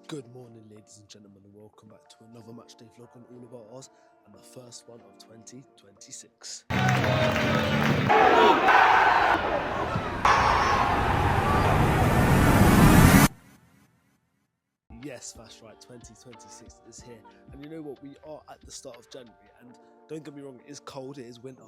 Good morning, ladies and gentlemen, and welcome back to another matchday vlog on All About Ours, and the first one of 2026. Yes, that's right, 2026 is here, and you know what, we are at the start of January, and don't get me wrong, it is cold, it is winter,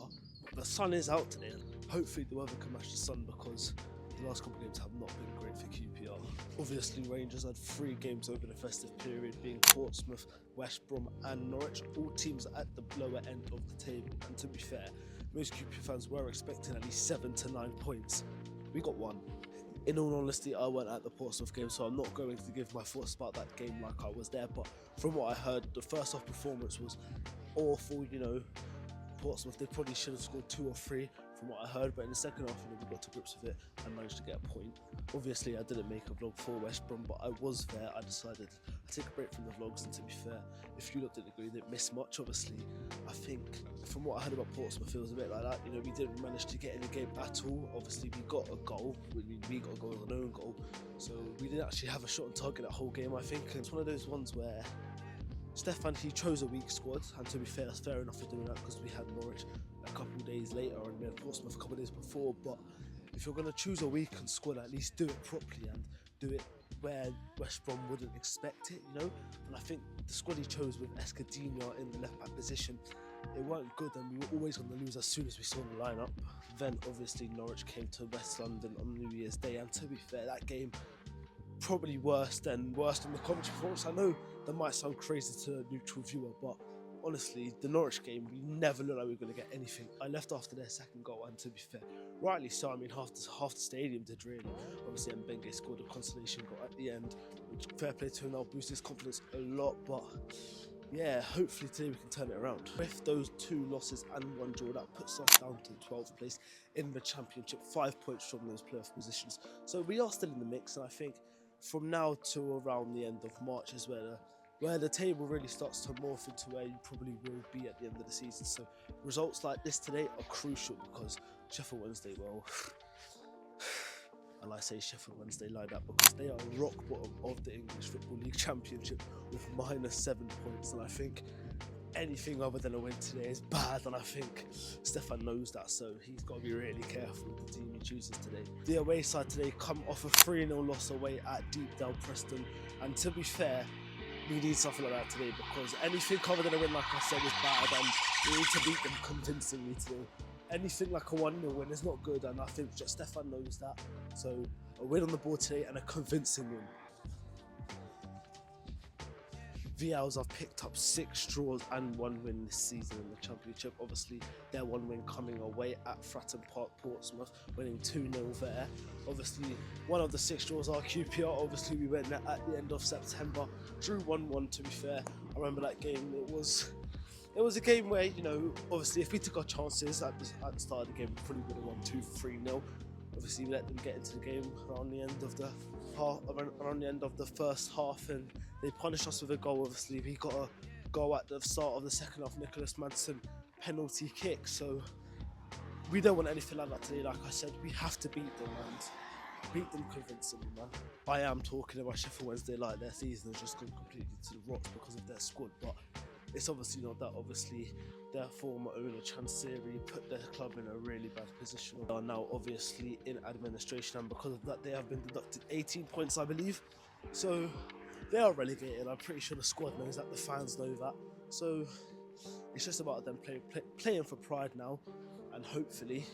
but the sun is out today, and hopefully the weather can match the sun, because the last couple of games have not been great for QPR. Obviously, Rangers had 3 games over the festive period, being Portsmouth, West Brom and Norwich, all teams at the lower end of the table. And to be fair, most QPR fans were expecting at least 7 to 9 points. We got 1. In all honesty, I weren't at the Portsmouth game, so I'm not going to give my thoughts about that game like I was there. But from what I heard, the first half performance was awful, Portsmouth, they probably should have scored 2 or 3 from what I heard, but in the second half, we got to grips with it and managed to get a point. Obviously, I didn't make a vlog for West Brom, but I was there. I decided I'd take a break from the vlogs, and to be fair, if you lot didn't agree, didn't miss much, obviously. I think, from what I heard about Portsmouth, it was a bit like that. We didn't manage to get in the game at all. Obviously, we got a goal. We got a goal, an own goal. So we didn't actually have a shot on target that whole game, I think. And it's one of those ones where Stefan, he chose a weak squad, and to be fair, that's fair enough for doing that because we had Norwich a couple of days later and we had Portsmouth a couple of days before. But if you're going to choose a weakened squad, at least do it properly and do it where West Brom wouldn't expect it, And I think the squad he chose with Escudinha in the left back position, it weren't good, and we were always going to lose as soon as we saw the lineup. Then obviously Norwich came to West London on New Year's Day, and to be fair, that game probably worse than the commentary performance. I know that might sound crazy to a neutral viewer, but honestly, the Norwich game, we never looked like we were going to get anything. I left after their second goal, and to be fair, rightly so. I mean, half the stadium did really. Obviously, Mbenge scored a consolation goal at the end, which, fair play to him, now boost his confidence a lot. But yeah, hopefully today we can turn it around. With those 2 losses and 1 draw, that puts us down to 12th place in the Championship, 5 points from those playoff positions. So we are still in the mix, and I think from now to around the end of March is where the table really starts to morph into where you probably will be at the end of the season. So results like this today are crucial because Sheffield Wednesday, well, and I say Sheffield Wednesday like that because they are rock bottom of the English Football League Championship with -7 points, and I think anything other than a win today is bad, and I think Stefan knows that, so he's got to be really careful with the team he chooses today. The away side today come off a 3-0 loss away at Deepdale Preston, and to be fair, we need something like that today because anything other than a win, like I said, is bad, and we need to beat them convincingly today. Anything like a 1-0 win is not good, and I think just Stefan knows that. So a win on the board today and a convincing win. VLs have picked up 6 draws and 1 win this season in the Championship. Obviously, their 1 win coming away at Fratton Park, Portsmouth, winning 2-0 there. Obviously, one of the 6 draws are QPR. Obviously, we went there at the end of September, drew 1-1. To be fair, I remember that game. It was a game where, obviously, if we took our chances at the start of the game, we probably would have won 2-3-0. Obviously, we let them get into the game around the end of the first half, and they punished us with a goal. Obviously, we got a goal at the start of the second half, Nicholas Madsen penalty kick. So we don't want anything like that today. Like I said, we have to beat them and beat them convincingly, man. I am talking about Sheffield Wednesday like their season has just gone completely to the rocks because of their squad, but it's obviously not that. Obviously, their former owner, Chansiri, put their club in a really bad position. They are now obviously in administration, and because of that, they have been deducted 18 points, I believe. So they are relegated. I'm pretty sure the squad knows that, the fans know that. So it's just about them playing for pride now, and hopefully,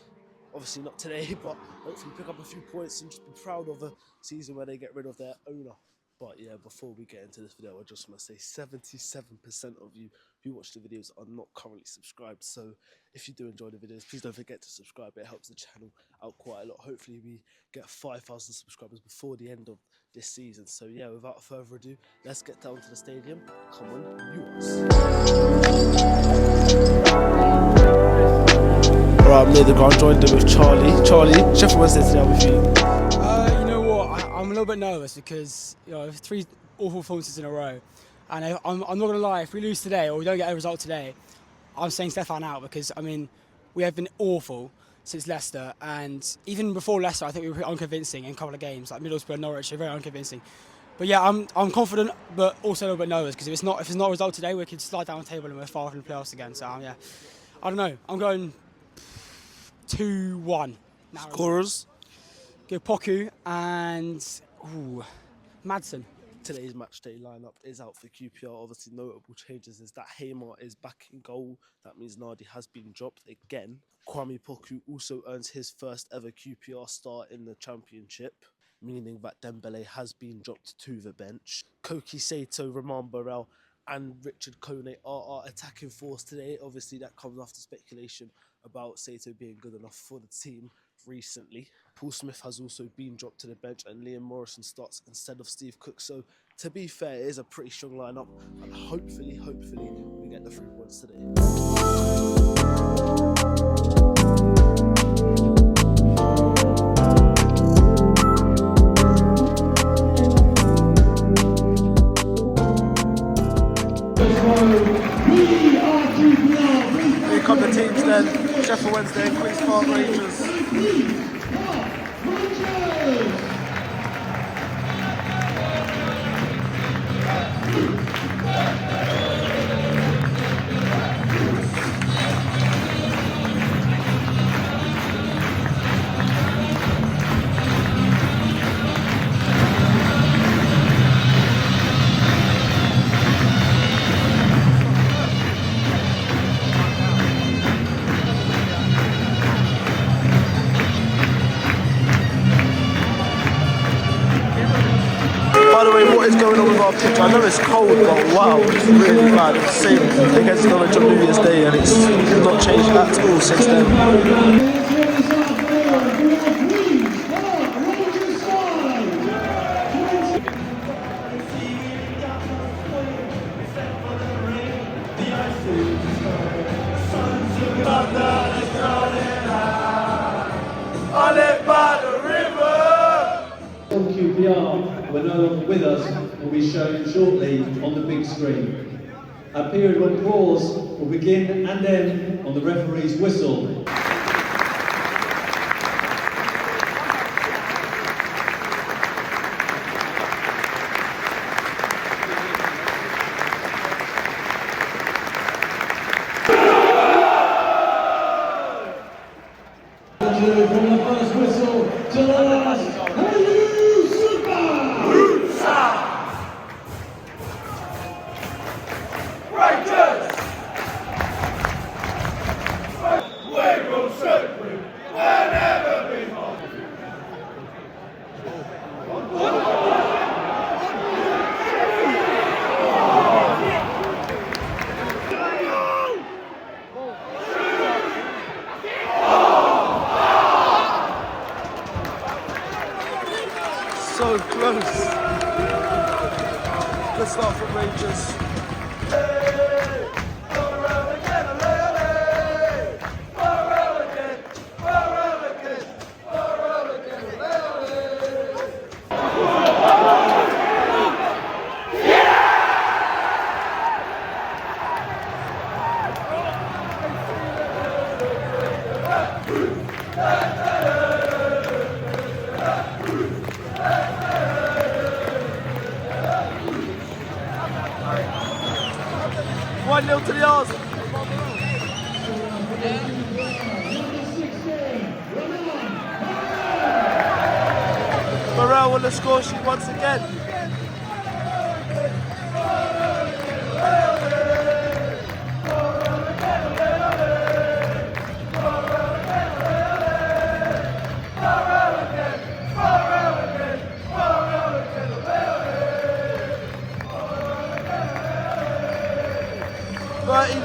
obviously not today, but hopefully pick up a few points and just be proud of a season where they get rid of their owner. But yeah, before we get into this video, I just want to say 77% of you who watch the videos are not currently subscribed. So if you do enjoy the videos, please don't forget to subscribe. It helps the channel out quite a lot. Hopefully we get 5,000 subscribers before the end of this season. So yeah, without further ado, let's get down to the stadium. Come on, viewers. Alright, I'm near the ground, joined in with Charlie. Charlie, Sheffield Wednesday today, how are you feeling? I'm a little bit nervous because 3 awful performances in a row, and I'm not going to lie, if we lose today or we don't get a result today, I'm saying Stefan out because, I mean, we have been awful since Leicester, and even before Leicester I think we were unconvincing in a couple of games, like Middlesbrough and Norwich are very unconvincing. But yeah, I'm confident, but also a little bit nervous because if it's not a result today, we could slide down the table and we're far from the playoffs again. So yeah, I don't know. I'm going 2-1. Scorers. Go Poku and Madsen. Today's matchday lineup is out for QPR. Obviously, notable changes is that Hamer is back in goal. That means Nardi has been dropped again. Kwame Poku also earns his first ever QPR start in the Championship, meaning that Dembele has been dropped to the bench. Koki Sato, Roman Burrell and Richard Kone are our attacking force today. Obviously, that comes after speculation about Sato being good enough for the team recently. Paul Smith has also been dropped to the bench and Liam Morrison starts instead of Steve Cook. So, to be fair, it is a pretty strong lineup and hopefully we get the 3 points today. Here come the teams then, Sheffield Wednesday and QPR Rangers. By the way, what is going on with our pitch? I know it's cold, but wow, it's really bad. It's the same against the knowledge of New Year's Day, and it's not changed at all since then. QPR, who are no longer with us, will be shown shortly on the big screen. A period of applause will begin and end on the referee's whistle. From the first whistle to the last. So close. Let's start from Rangers. One 0 to the R's. Burrell on the score sheet once again.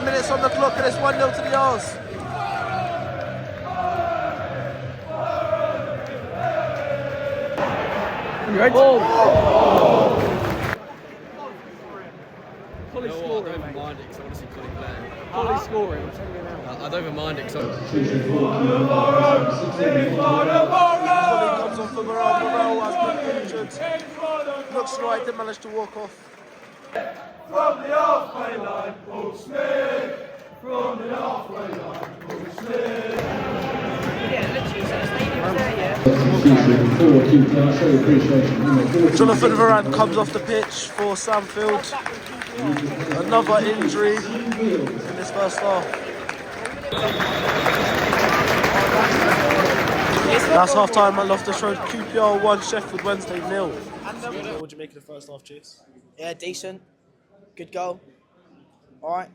Minutes on the clock and it's 1-0 to the R's. You ready? Collie scoring, I don't even mind it because I want to see Collie play. Collie scoring, I'm telling you now. I don't even mind it because Collie comes on for Burrell. Burrell has been injured. Looks right, didn't manage to walk off. From the halfway line, Paul Smith. From the halfway line, Paul Smith. For QPR, show appreciation. Jonathan Varane comes off the pitch for Samfield. Another injury in this first half. That's half time at Loftus Road. QPR 1, Sheffield Wednesday 0. What do you make of the first half, Chase? Yeah, decent. Good goal. All right.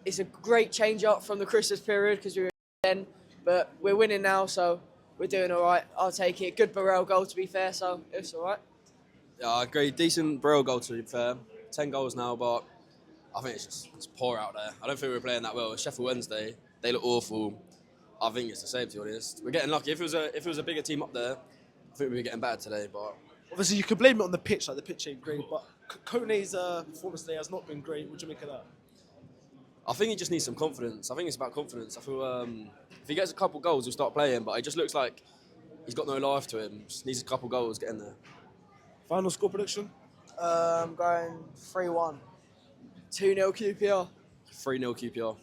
It's a great change up from the Christmas period because we were then, but we're winning now, so we're doing all right. I'll take it. Good Burrell goal, to be fair, so it's all right. Yeah, I agree. Decent Burrell goal, to be fair. 10 goals now, but I think it's poor out there. I don't think we're playing that well. Sheffield Wednesday, they look awful. I think it's the same, to be honest. We're getting lucky. If it was a bigger team up there, I think we'd be getting bad today, but... Obviously, you could blame it on the pitch, like the pitch ain't great, but Kone's performance today has not been great. What do you make of that? I think he just needs some confidence. I think it's about confidence. I feel if he gets a couple goals, he'll start playing, but it just looks like he's got no life to him. Just needs a couple goals, get in there. Final score prediction? I'm going 3-1. 2-0 QPR. 3-0 QPR.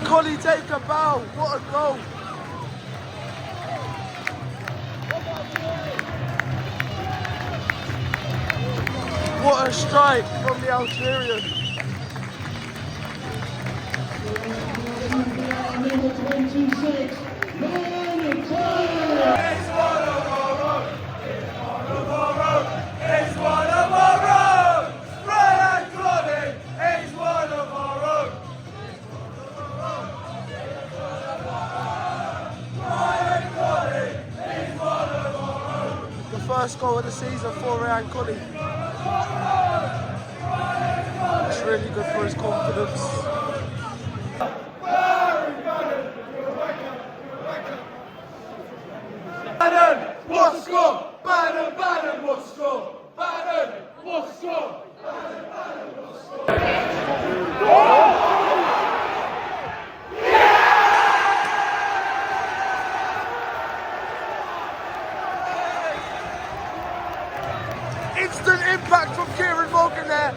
KOLLI take a bow. What a goal. What a strike from the Algerian. First goal of the season for KOLLI. It's really good for his confidence. Bannon, what score? Bannon, what score? Bannon, what score? Bannon, what score? Instant impact from Kieran Morgan there.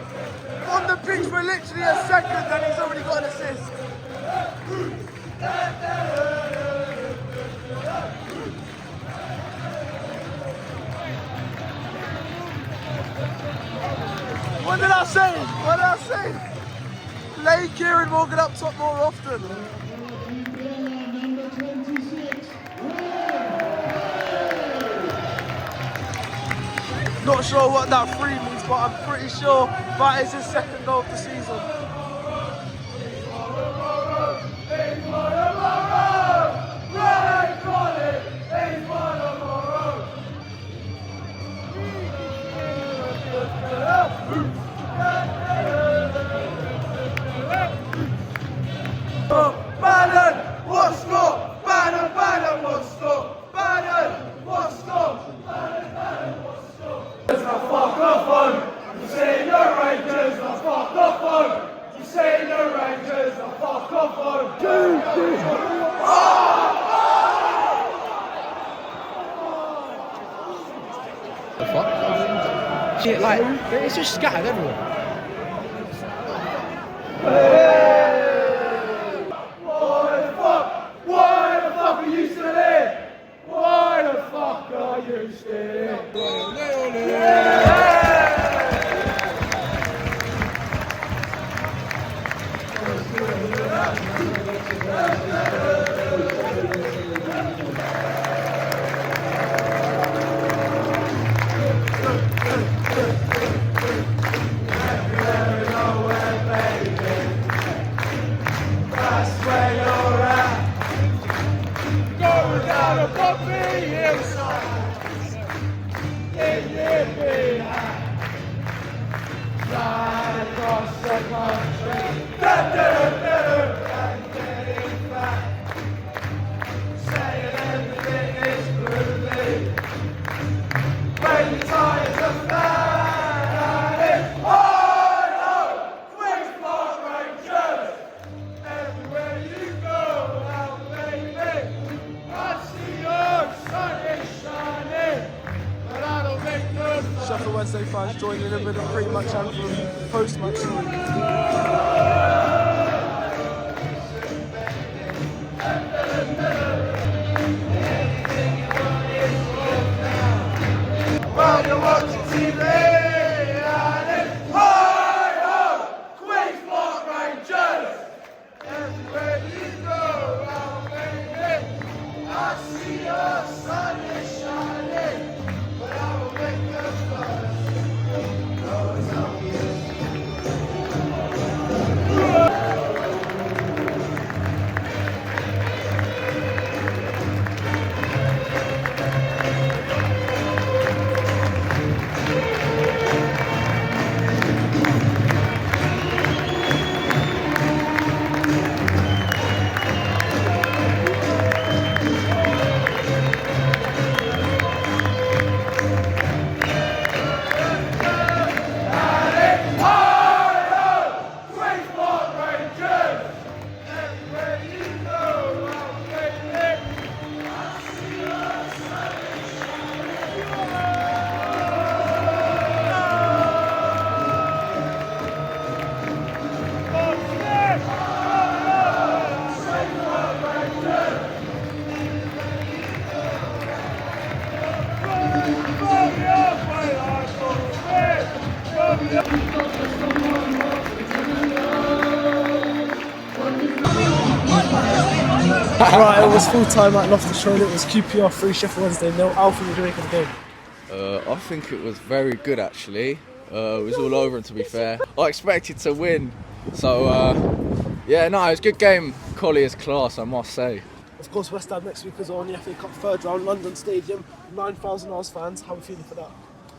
On the pitch for literally a second and he's already got an assist. What did I say? What did I say? Play Kieran Morgan up top more often. Not sure what that free means, but I'm pretty sure but it's his second goal of the season. Bannon, what's up? Bannon, Bannon, what's up? Bannon, what's up? Bannon, Bannon, what's up? Now fuck off home. You say no Rangers, now fuck off home. You say no Rangers, now fuck off home. The fuck? Shit, like, it's just scattered everywhere. Why the fuck are you still here? Why the fuck are you still here? That's where you're at. Going down a bumpy hillside. Fly across the country. And getting back. Saying everything is groovy. When you're tired of that, it's Queen's Park Rangers. Everywhere you go now, baby, I see your sun is shining, but I don't make no fuss. Sheffield Wednesday fans joining in with a pre-match anthem, post-match song. While you're watching TV, and it's hi-ho, Queen's Park Rangers. Everywhere you go now, baby, I see your sun is shining, but I will make no fuss. No, it's obvious. Right, it was full time at Loftus Road. It was QPR 3, Sheffield Wednesday 0. Alfie, what do you make of the game? I think it was very good actually. It was all over, and to be fair, I expected to win. So yeah, no, it was a good game. KOLLI is class, I must say. Of course, West Ham next week is on the FA Cup third round, London Stadium, 9,000 Ars fans. How are we feeling for that?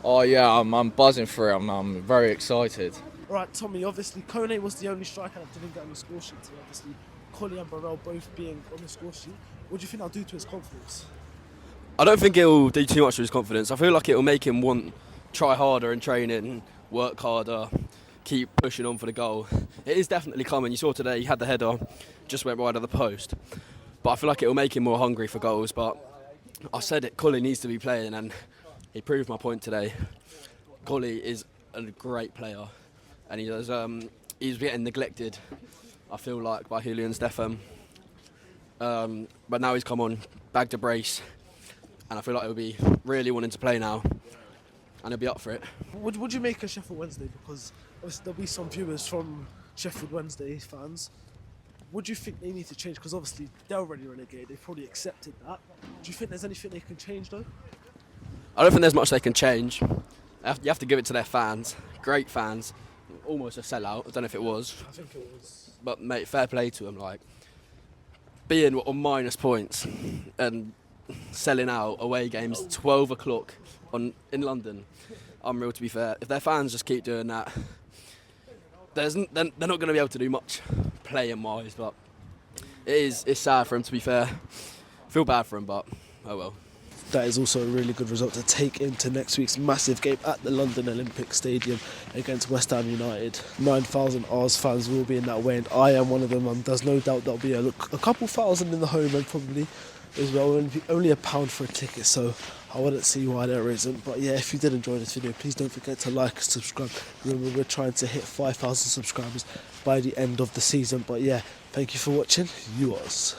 Oh yeah, I'm buzzing for it. I'm very excited. Right, Tommy, obviously Kone was the only striker that didn't get on the score sheet today. Obviously, KOLLI and Burrell both being on the score sheet. What do you think that'll do to his confidence? I don't think it'll do too much to his confidence. I feel like it'll make him want try harder in training, work harder, keep pushing on for the goal. It is definitely coming. You saw today he had the header, just went wide of the post. But I feel like it'll make him more hungry for goals. But I said it, KOLLI needs to be playing, and he proved my point today. KOLLI is a great player, and he's getting neglected, I feel like, by Julian and Stefan. But now he's come on, bagged a brace, and I feel like he'll be really wanting to play now, and he'll be up for it. Would you make a Sheffield Wednesday? Because obviously there'll be some viewers from Sheffield Wednesday fans. What do you think they need to change? Because obviously they're already relegated, they've probably accepted that. Do you think there's anything they can change though? I don't think there's much they can change. You have to give it to their fans, great fans. almost a sellout. I don't know if it was. I think it was. But mate, fair play to him. Like being on minus points and selling out away games 12 o'clock in London. Unreal, to be fair. If their fans just keep doing that, they're not going to be able to do much playing wise. But it's sad for him, to be fair. Feel bad for him, but oh well. That is also a really good result to take into next week's massive game at the London Olympic Stadium against West Ham United. 9,000 Ars fans will be in that way, and I am one of them. There's no doubt there'll be a couple thousand in the home end probably as well. Only £1 for a ticket, so I wouldn't see why there isn't. But yeah, if you did enjoy this video, please don't forget to like and subscribe. Remember, we're trying to hit 5,000 subscribers by the end of the season. But yeah, thank you for watching. Yours.